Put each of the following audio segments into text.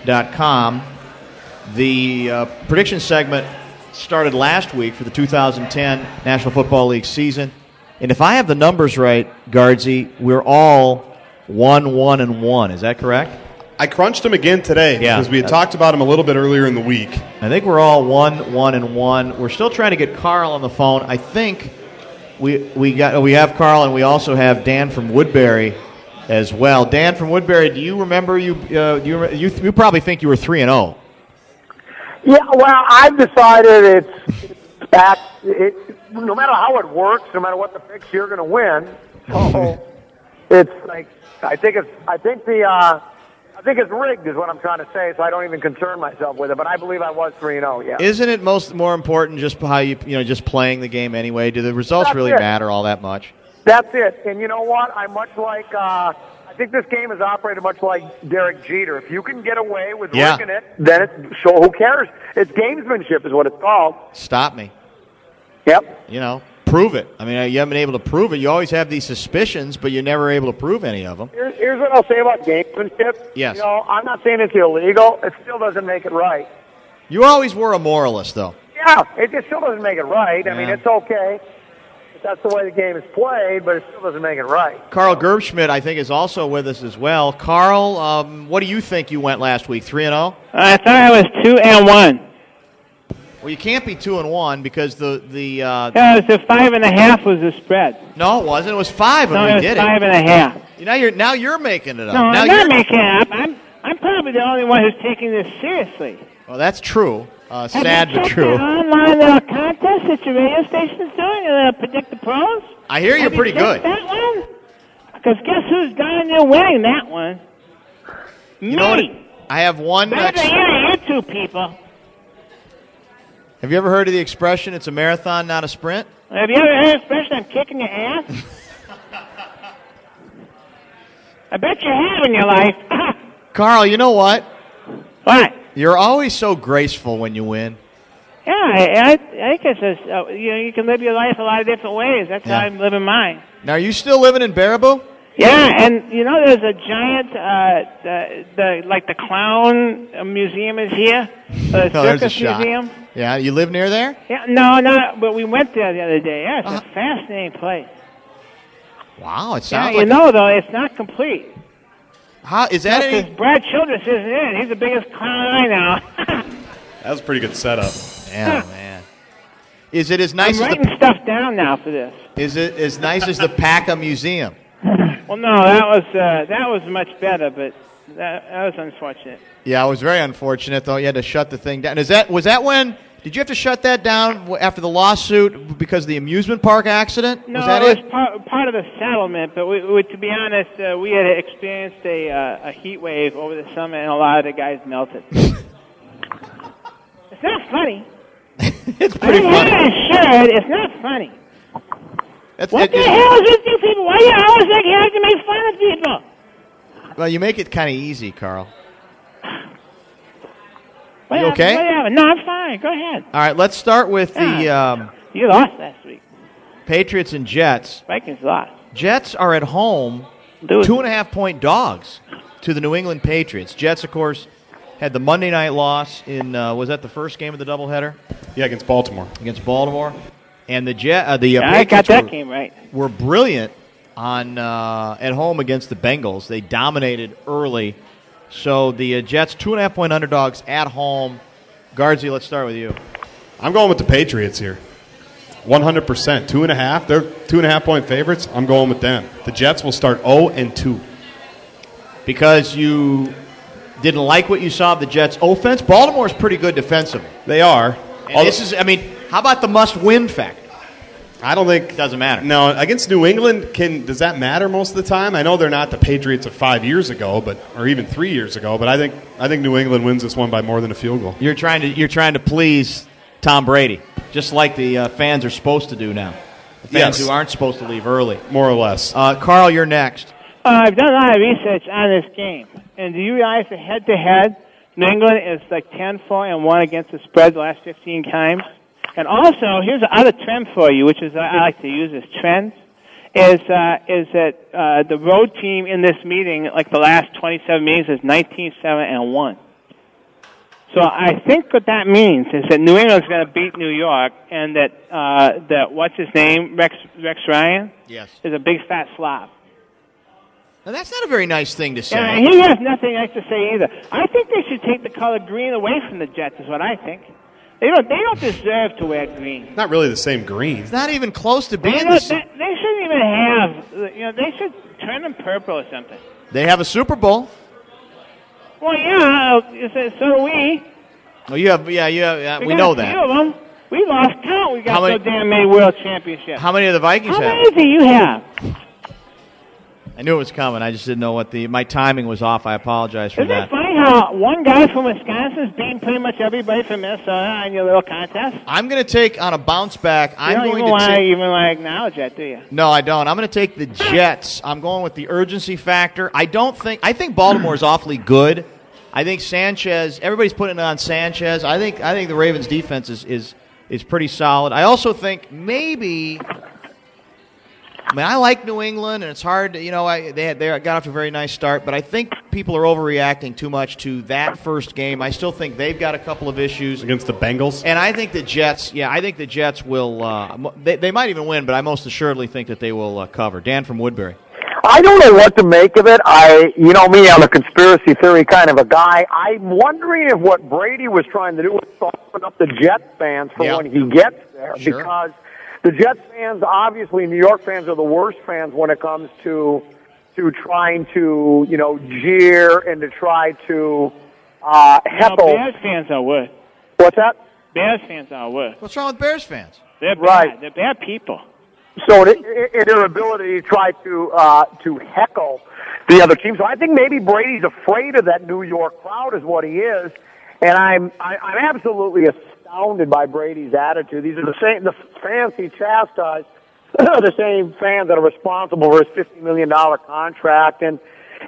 KFAN.com. The prediction segment started last week for the 2010 National Football League season. And if I have the numbers right, Guardsy, we're all 1-1-1. Is that correct? I crunched them again today because we had talked about them a little bit earlier in the week. I think we're all 1-1-1. We're still trying to get Carl on the phone. I think we have Carl, and we also have Dan from Woodbury as well. Dan from Woodbury, do you remember you probably think you were 3-0? Yeah, well, I've decided it's back. No matter how it works, no matter what the picks, you're going to win. So it's like I think it's rigged is what I'm trying to say. So I don't even concern myself with it. But I believe I was 3-0. Yeah. Isn't it more important just how just playing the game anyway? Do the results really matter all that much? That's it. And you know what? I'm much like. I think this game is operated much like Derek Jeter. If you can get away with rigging it, then who cares? It's gamesmanship is what it's called. Stop me. Yep. Prove it. I mean, you haven't been able to prove it. You always have these suspicions, but you're never able to prove any of them. Here's what I'll say about gamesmanship. Yes. I'm not saying it's illegal. It still doesn't make it right. You always were a moralist, though. Yeah, it still doesn't make it right. I mean, it's okay. That's the way the game is played, but it still doesn't make it right. Carl Gerbschmidt, I think, is also with us as well. Carl, what do you think you went last week, 3-0? I thought I was 2-1. Well, you can't be 2-1 because the 5.5 was the spread. No, it wasn't. It was 5 when we did it. 5.5. Now you're making it up. No, I'm not making it up. I'm probably the only one who's taking this seriously. Well, that's true. Sad but true. Online contest that your radio station's doing predict the pros? I hear you're pretty good. That one? Because guess who's down there winning that one? You know what? I have one. Better than you two people. Have you ever heard of the expression, it's a marathon, not a sprint? Have you ever heard the expression, I'm kicking your ass? I bet you have in your life. Carl, you know what? What? You're always so graceful when you win. Yeah, I think it's just, you can live your life a lot of different ways. That's how I'm living mine. Now, are you still living in Barreiro? Yeah, and there's a giant, the clown museum is here, the circus museum. Yeah, you live near there? Yeah, no, but we went there the other day. Yeah, it's a fascinating place. Wow, it sounds like... though, it's not complete. How is that? Because Brad Childress isn't in. He's the biggest clown I know. That was a pretty good setup. Yeah, man. Is it as nice I'm writing stuff down now for this. Is it as nice as the Paca Museum? Well, no, that was much better, but that was unfortunate. Yeah, it was very unfortunate, though. You had to shut the thing down. Was that when? Did you have to shut that down after the lawsuit because of the amusement park accident? No, was that it was part of the settlement. But to be honest, we had experienced a heat wave over the summer, and a lot of the guys melted. It's not funny. It's pretty funny. It's not funny. What the hell is with you people? Why do you always think you have to make fun of people? Well, you make it kind of easy, Carl. You okay? No, I'm fine. Go ahead. All right, let's start with the... you lost last week. Patriots and Jets. Vikings lost. Jets are at home, 2.5-point dogs to the New England Patriots. Jets, of course, had the Monday night loss in, was that the first game of the doubleheader? Yeah, against Baltimore. And the I got that game right. Were brilliant at home against the Bengals. They dominated early. So the Jets, 2.5-point underdogs at home. Guardsy, let's start with you. I'm going with the Patriots here. 100%. 2.5. They're 2.5-point favorites. I'm going with them. The Jets will start 0-2. Because you didn't like what you saw of the Jets' offense? Baltimore's pretty good defensively. They are. And how about the must-win factor? I don't think it doesn't matter. No, against New England, does that matter most of the time? I know they're not the Patriots of 5 years ago, or even 3 years ago. But I think New England wins this one by more than a field goal. You're trying to please Tom Brady, just like the fans are supposed to do now. The fans who aren't supposed to leave early, more or less. Carl, you're next. I've done a lot of research on this game, and do you realize that head-to-head, New England is like 10-4-1 against the spread the last 15 times? And also, here's another trend for you, which is I like to use as trends, is that the road team in this meeting, like the last 27 meetings, is 19-7-1. So I think what that means is that New England's going to beat New York, and that what's his name, Rex Ryan, yes, is a big fat slob. Now, that's not a very nice thing to say. And he has nothing nice to say either. I think they should take the color green away from the Jets, is what I think. They don't deserve to wear green. Not really the same green. It's not even close to being They shouldn't even have, they should turn them purple or something. They have a Super Bowl. Well, yeah, so do we. Oh, you have, we know that. A few of them. We lost count. We got How many, so damn many world championships. How many of the Vikings have? How many do you have? I knew it was coming. I just didn't know my timing was off. I apologize for Isn't that. it funny how one guy from Wisconsin is beating pretty much everybody from Minnesota in your little contest? I'm going to take on a bounce back. You don't even want to acknowledge that, do you? No, I don't. I'm going to take the Jets. I'm going with the urgency factor. I think Baltimore is awfully good. I think Sanchez. Everybody's putting it on Sanchez. I think the Ravens' defense is pretty solid. I also think maybe. I like New England, and it's hard. They got off to a very nice start, but I think people are overreacting too much to that first game. I still think they've got a couple of issues against the Bengals, and I think the Jets. Yeah, I think the Jets will. They might even win, but I most assuredly think that they will cover. Dan from Woodbury. I don't know what to make of it. Me, I'm a conspiracy theory kind of a guy. I'm wondering if what Brady was trying to do was soften up the Jets fans for when he gets there, because the Jets fans, obviously, New York fans are the worst fans when it comes to trying to, jeer and to try to heckle. No, Bears fans are worse. What's that? Bears fans are worse. What's wrong with Bears fans? They're bad. Right. They're bad people. So in their ability to try to heckle the other team. So I think maybe Brady's afraid of that New York crowd is what he is. And I'm absolutely astounded by Brady's attitude. These are the fans he chastised, the same fans that are responsible for his $50 million contract. And,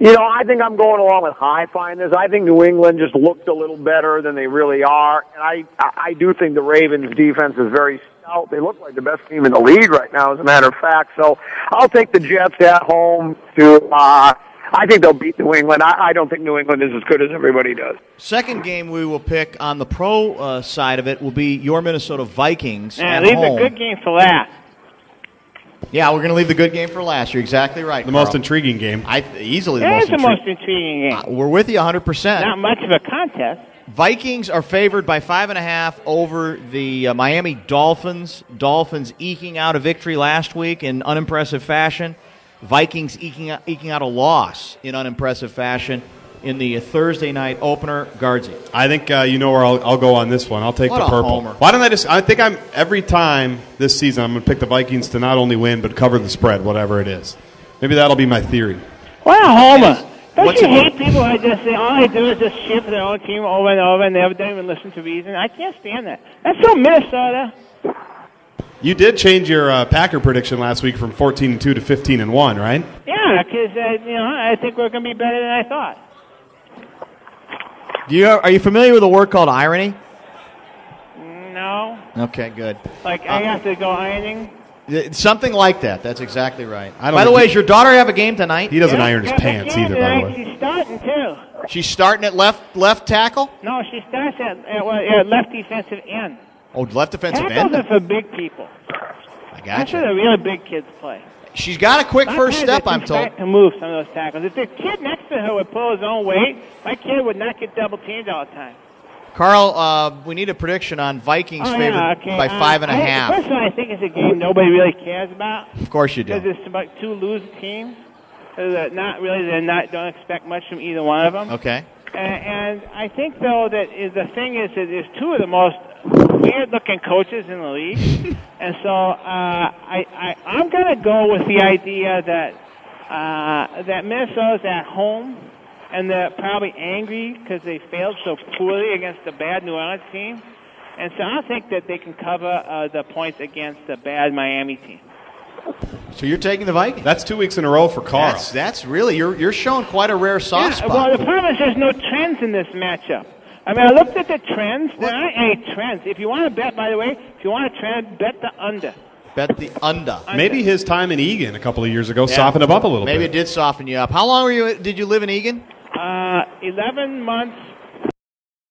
I think I'm going along with high-fiving this. I think New England just looked a little better than they really are. And I do think the Ravens' defense is very stout. They look like the best team in the league right now, as a matter of fact. So I'll take the Jets at home to I think they'll beat New England. I don't think New England is as good as everybody does. Second game we will pick on the pro side of it will be your Minnesota Vikings at leave home. the good game for last. Yeah, we're going to leave the good game for last. You're exactly right. The most intriguing game. Easily the It most is the most intriguing game. We're with you 100%. Not much of a contest. Vikings are favored by 5.5 over the Miami Dolphins. Dolphins eking out a victory last week in unimpressive fashion. Vikings eking out a loss in unimpressive fashion in the Thursday night opener. Guardsy. I think you know where I'll go on this one. I'll take What the a purple. homer. Why don't I think every time this season I'm going to pick the Vikings to not only win but cover the spread, whatever it is. Maybe that'll be my theory. What a homer. Don't What's you it- hate people who just say all they do is just shift their own team over and over and they don't even listen to reason? I can't stand that. That's so Minnesota. You did change your Packer prediction last week from 14-2 to 15-1, right? Yeah, because I think we're going to be better than I thought. Are you familiar with a word called irony? No. Okay, good. Like I have to go ironing. Something like that. That's exactly right. I don't By the think way, he- does your daughter have a game tonight? He doesn't iron his Yeah, pants yeah, either, by the way. She's starting too. She's starting at left tackle? No, she starts at left defensive end. Oh, left defensive Tackles end? are for big people. I That's where gotcha. the really big kids play. She's got a quick first step, I'm told. To move some of those tackles. If the kid next to her would pull his own weight, my kid would not get double teamed all the time. Carl, we need a prediction on Vikings favored by 5.5. First of all, I think it's a game nobody really cares about. Of course you Because do. it's about two loser teams. Don't expect much from either one of them. Okay. And I think, though, that the thing is that there's two of the most weird-looking coaches in the league. And so I'm going to go with the idea that Minnesota's at home, and they're probably angry because they failed so poorly against a bad New Orleans team. And so I think that they can cover the points against the bad Miami team. So you're taking the Vikings? That's 2 weeks in a row for Carl. That's really, you're showing quite a rare soft spot. Well, the problem is there's no trends in this matchup. I mean, I looked at the trends. There aren't any trends. If you want to bet, by the way, if you want to trend, bet the under. Bet the under. Maybe his time in Egan a couple of years ago softened him up a little Maybe bit. it did soften you up. How long did you live in Egan? 11 months